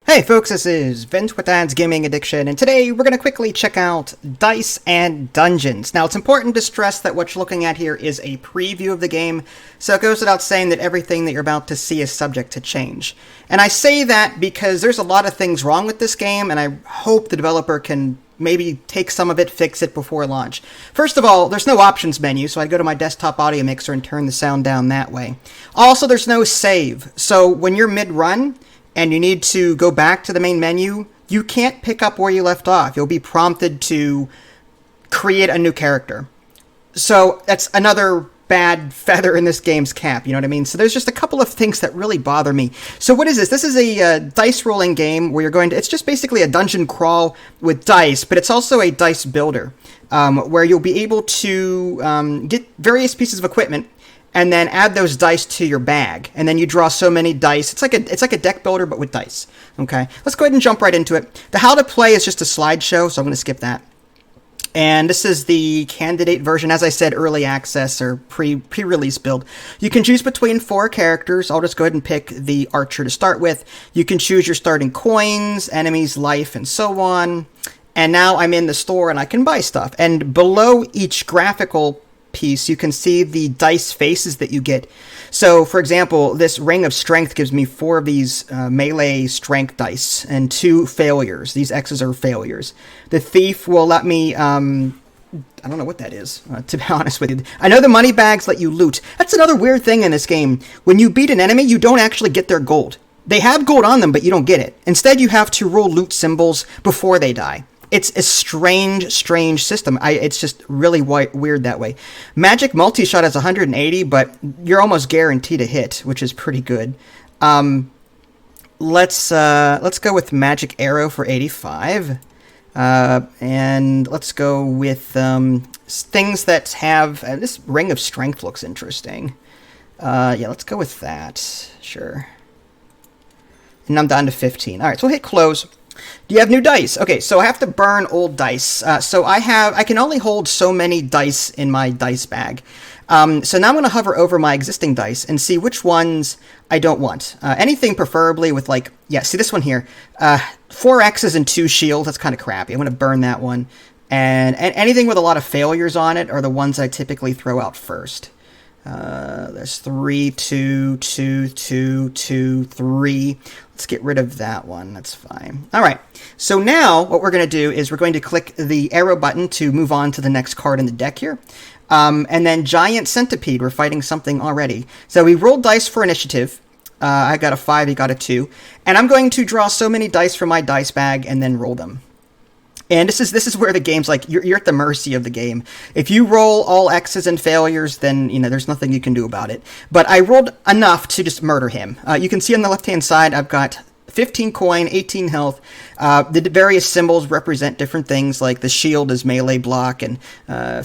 Hey folks, this is Vince with Dad's Gaming Addiction, and today we're going to quickly check out Dice and Dungeons. Now, it's important to stress that what you're looking at here is a preview of the game, so it goes without saying that everything that you're about to see is subject to change. And I say that because there's a lot of things wrong with this game, and I hope the developer can maybe take some of it, fix it before launch. First of all, there's no options menu, so I go to my desktop audio mixer and turn the sound down that way. Also, there's no save, so when you're mid-run, and you need to go back to the main menu, you can't pick up where you left off. You'll be prompted to create a new character. So that's another bad feather in this game's cap, you know what I mean? So there's just a couple of things that really bother me. So what is this? This is a dice rolling game where you're going to, it's just basically a dungeon crawl with dice, but it's also a dice builder, where you'll be able to get various pieces of equipment and then add those dice to your bag, and then you draw so many dice. It's like a deck builder, but with dice. Okay, let's go ahead and jump right into it. The how to play is just a slideshow, so I'm going to skip that. And this is the candidate version, as I said, early access or pre-release build. You can choose between 4 characters. I'll just go ahead and pick the archer to start with. You can choose your starting coins, enemies, life, and so on. And now I'm in the store and I can buy stuff. And below each graphical piece, you can see the dice faces that you get. So, for example, this Ring of Strength gives me 4 of these melee strength dice and 2 failures. These X's are failures. The Thief will let me, I don't know what that is, to be honest with you. I know the money bags let you loot. That's another weird thing in this game. When you beat an enemy, you don't actually get their gold. They have gold on them, but you don't get it. Instead, you have to roll loot symbols before they die. It's a strange system. It's just really weird that way. Magic multi-shot is 180, but you're almost guaranteed a hit, which is pretty good. Let's go with Magic Arrow for 85. And let's go with things that have... this Ring of Strength looks interesting. Yeah, let's go with that. Sure. And I'm down to 15. All right, so we'll hit close. Do you have new dice? Okay, so I have to burn old dice. So I can only hold so many dice in my dice bag. So now I'm going to hover over my existing dice and see which ones I don't want. Anything preferably with see this one here. 4 X's and 2 shields, that's kind of crappy. I'm going to burn that one. And anything with a lot of failures on it are the ones I typically throw out first. There's 3, 2, 2, 2, 2, 3. Let's get rid of that one. That's fine. All right. So now what we're going to do is we're going to click the arrow button to move on to the next card in the deck here. And then Giant Centipede. We're fighting something already. So we rolled dice for initiative. I got a 5. He got a 2. And I'm going to draw so many dice from my dice bag and then roll them. And this is where the game's like, you're at the mercy of the game. If you roll all X's and failures, then, there's nothing you can do about it. But I rolled enough to just murder him. You can see on the left-hand side, I've got 15 coin, 18 health. The various symbols represent different things, like the shield is melee block, and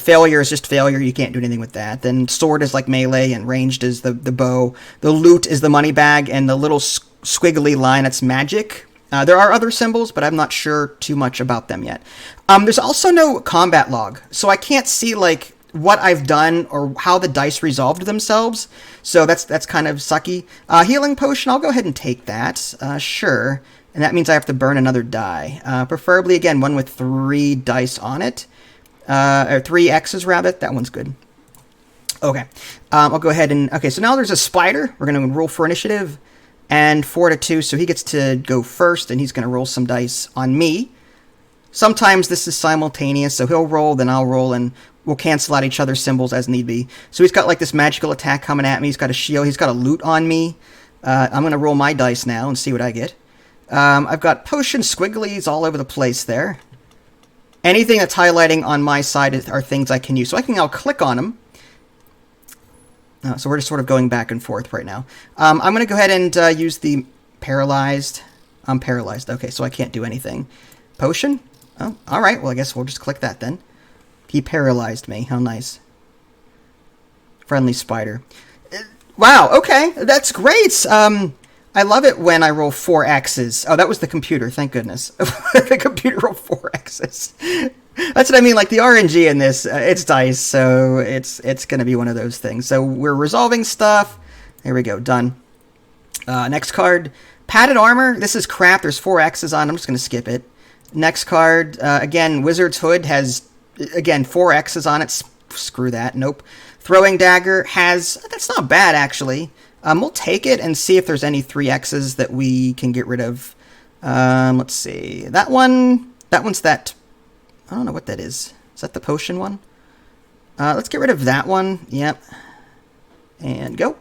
failure is just failure. You can't do anything with that. Then sword is like melee, and ranged is the bow. The loot is the money bag, and the little squiggly line, that's magic. There are other symbols, but I'm not sure too much about them yet. There's also no combat log, so I can't see what I've done or how the dice resolved themselves. So that's kind of sucky. Healing potion, I'll go ahead and take that. Sure. And that means I have to burn another die. Preferably, again, one with 3 dice on it. Or 3 X's, rather. That one's good. Okay. I'll go ahead and... Okay, so now there's a spider. We're going to roll for initiative. And 4 to 2, so he gets to go first, and he's going to roll some dice on me. Sometimes this is simultaneous, so he'll roll, then I'll roll, and we'll cancel out each other's symbols as need be. So he's got this magical attack coming at me. He's got a shield. He's got a loot on me. I'm going to roll my dice now and see what I get. I've got potion squigglies all over the place there. Anything that's highlighting on my side are things I can use. So I'll click on them. So we're just sort of going back and forth right now. I'm going to go ahead and use the paralyzed. I'm paralyzed. Okay, so I can't do anything. Potion? Oh, all right. Well, I guess we'll just click that then. He paralyzed me. How nice. Friendly spider. Wow, okay. That's great. I love it when I roll 4 X's. Oh, that was the computer. Thank goodness. The computer rolled 4 X's. That's what I mean, the RNG in this, it's dice, so it's going to be one of those things. So we're resolving stuff. There we go, done. Next card, Padded Armor. This is crap. There's 4 X's on it. I'm just going to skip it. Next card, again, Wizard's Hood has, again, 4 X's on it. Screw that. Nope. Throwing Dagger has, that's not bad, actually. We'll take it and see if there's any 3 X's that we can get rid of. Let's see. That one's that, I don't know what that is. Is that the potion one? Let's get rid of that one. Yep. And go.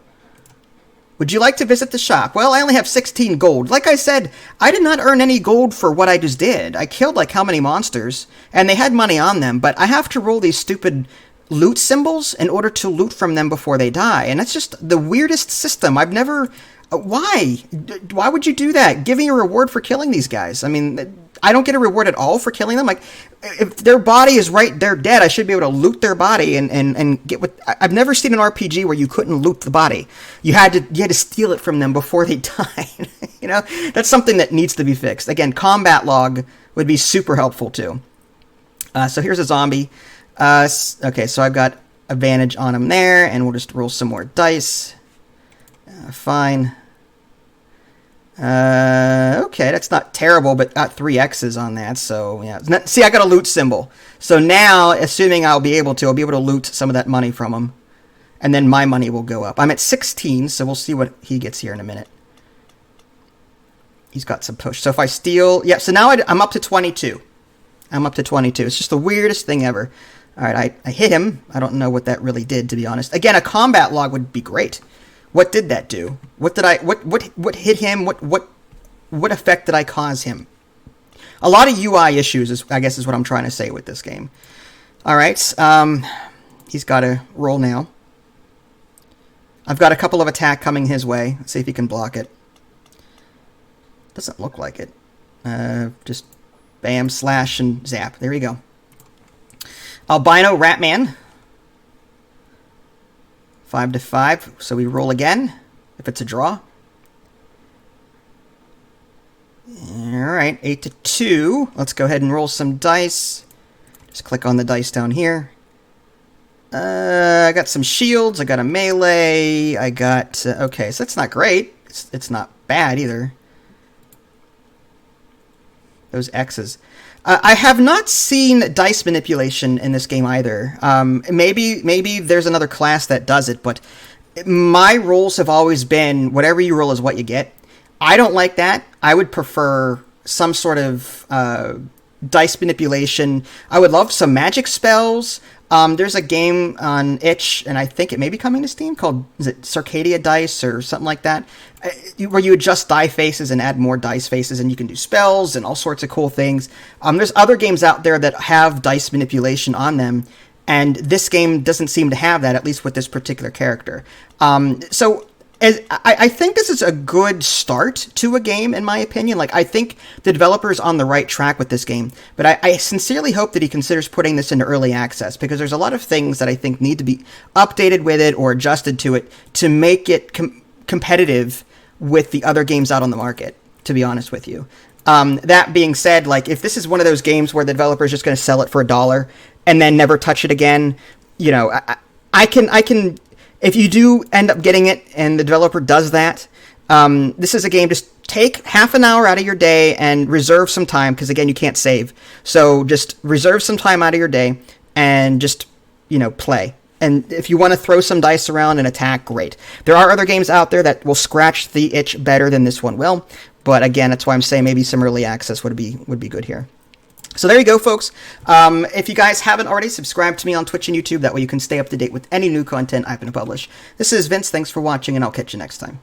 Would you like to visit the shop? Well, I only have 16 gold. Like I said, I did not earn any gold for what I just did. I killed like how many monsters, and they had money on them, but I have to roll these stupid loot symbols in order to loot from them before they die. And that's just the weirdest system. I've never... Why? Why would you do that? Give me a reward for killing these guys. I mean, I don't get a reward at all for killing them. Like, if their body is they're dead, I should be able to loot their body and get what... I've never seen an RPG where you couldn't loot the body. You had to steal it from them before they died. You know? That's something that needs to be fixed. Again, combat log would be super helpful too. So here's a zombie. Okay, so I've got advantage on him there, and we'll just roll some more dice. Fine. Okay, that's not terrible, but got 3 X's on that, so yeah. See, I got a loot symbol. So now, assuming I'll be able to loot some of that money from him. And then my money will go up. I'm at 16, so we'll see what he gets here in a minute. He's got some push. So if I steal... Yeah, so now I'm up to 22. I'm up to 22. It's just the weirdest thing ever. Alright, I hit him. I don't know what that really did, to be honest. Again, a combat log would be great. What did that do? What hit him? What effect did I cause him? A lot of UI issues, I guess is what I'm trying to say with this game. Alright, he's got to roll now. I've got a couple of attack coming his way. Let's see if he can block it. Doesn't look like it. Just bam, slash, and zap. There you go. Albino Ratman. 5 to 5, so we roll again, if it's a draw. Alright, 8 to 2. Let's go ahead and roll some dice. Just click on the dice down here. I got some shields, I got a melee, I got... okay, so that's not great. It's not bad either. Those X's. I have not seen dice manipulation in this game either. Maybe there's another class that does it, but my rolls have always been whatever you roll is what you get. I don't like that. I would prefer some sort of dice manipulation. I would love some magic spells. There's a game on itch, and I think it may be coming to Steam, called, is it Circadia Dice or something like that, where you adjust die faces and add more dice faces, and you can do spells and all sorts of cool things. There's other games out there that have dice manipulation on them, and this game doesn't seem to have that, at least with this particular character. I think this is a good start to a game, in my opinion. Like, I think the developer's on the right track with this game, but I sincerely hope that he considers putting this into early access, because there's a lot of things that I think need to be updated with it or adjusted to it to make it competitive with the other games out on the market, to be honest with you. That being said, like, if this is one of those games where the developer's just going to sell it for $1 and then never touch it again, you know, I can... If you do end up getting it and the developer does that, this is a game, just take half an hour out of your day and reserve some time, because again, you can't save. So just reserve some time out of your day and just, you know, play. And if you want to throw some dice around and attack, great. There are other games out there that will scratch the itch better than this one will. But again, that's why I'm saying maybe some early access would be good here. So there you go, folks. If you guys haven't already, subscribe to me on Twitch and YouTube. That way you can stay up to date with any new content I happen to publish. This is Vince. Thanks for watching, and I'll catch you next time.